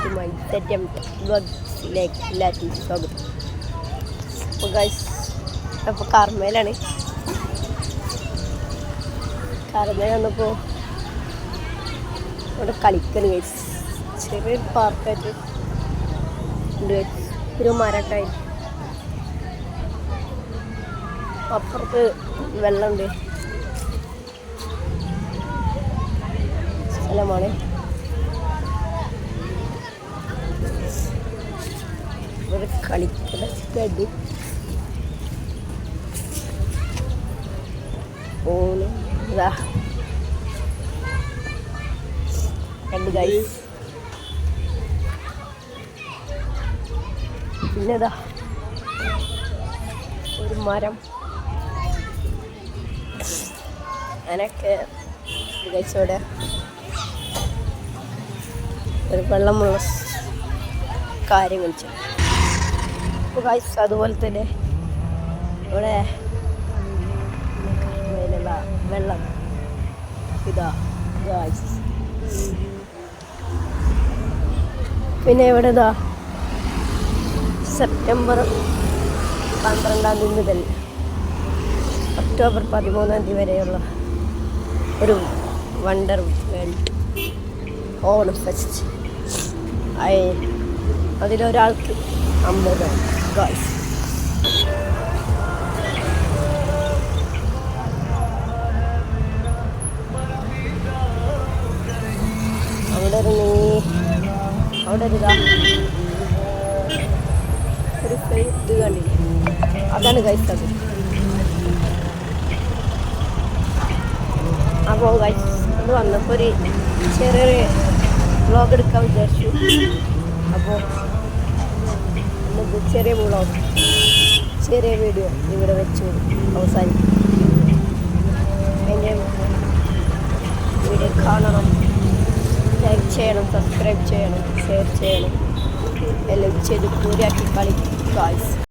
To my വ്ളോഗ്സിലേക്ക് എല്ലാവർക്കും സ്വാഗതം. അപ്പോൾ ഗൈസ് അപ്പോൾ കാർമേലാണ് വന്നപ്പോൾ ഇവിടെ കളിക്കണ് ഗൈസ്. ചെറിയൊരു പാർക്കായിട്ട് ഉണ്ട് ഗൈസ്. ഒരു മരക്കായി അപ്പുറത്ത് വെള്ളമുണ്ട് സ്ഥലമാണ്. ഇവിടെ കളിക്കുന്ന സ്റ്റഡി ഓന് ഇതാ കണ്ടു ഗൈസ്. പിന്നെതാ ഒരു മരം അങ്ങനെയൊക്കെ ഗൈസോടെ ഒരു വെള്ളമുള്ള കാര്യങ്ങൾ ചെയ്യും. അപ്പോൾ ഗൈസ് അതുപോലെ തന്നെ ഇവിടെ വെള്ളം ഇതാ ഗൈസ്. പിന്നെ ഇവിടെ ഇതാ സെപ്റ്റംബർ 12 മുതൽ ഒക്ടോബർ 13 വരെയുള്ള ഒരു വണ്ടർ വേൾഡ് ഓണം ഫെസ്റ്റ്. അതിലൊരാൾക്ക് 50 ഗൈസ്. അവിടെ ഒരു ഇത് കണ്ടില്ലേ, അതാണ് ഗൈസ് അത്. അപ്പോൾ ഗൈസ് അത് വന്നപ്പോൾ ഒരു ചെറിയൊരു വ്ളോഗ് എടുക്കാൻ വിചാരിച്ചു. അപ്പോൾ ചെറിയ വ്ളോഗ്, ചെറിയ വീഡിയോ ഇവിടെ വെച്ച് അവസാനിക്കും. എൻ്റെ വീഡിയോ കാണണം, ലൈക്ക് ചെയ്യണം, സബ്സ്ക്രൈബ് ചെയ്യണം, ഷെയർ ചെയ്യണം, എല്ലാം ചെയ്ത് പൂരിയാക്കി കളിക്കും ഗൈസ്.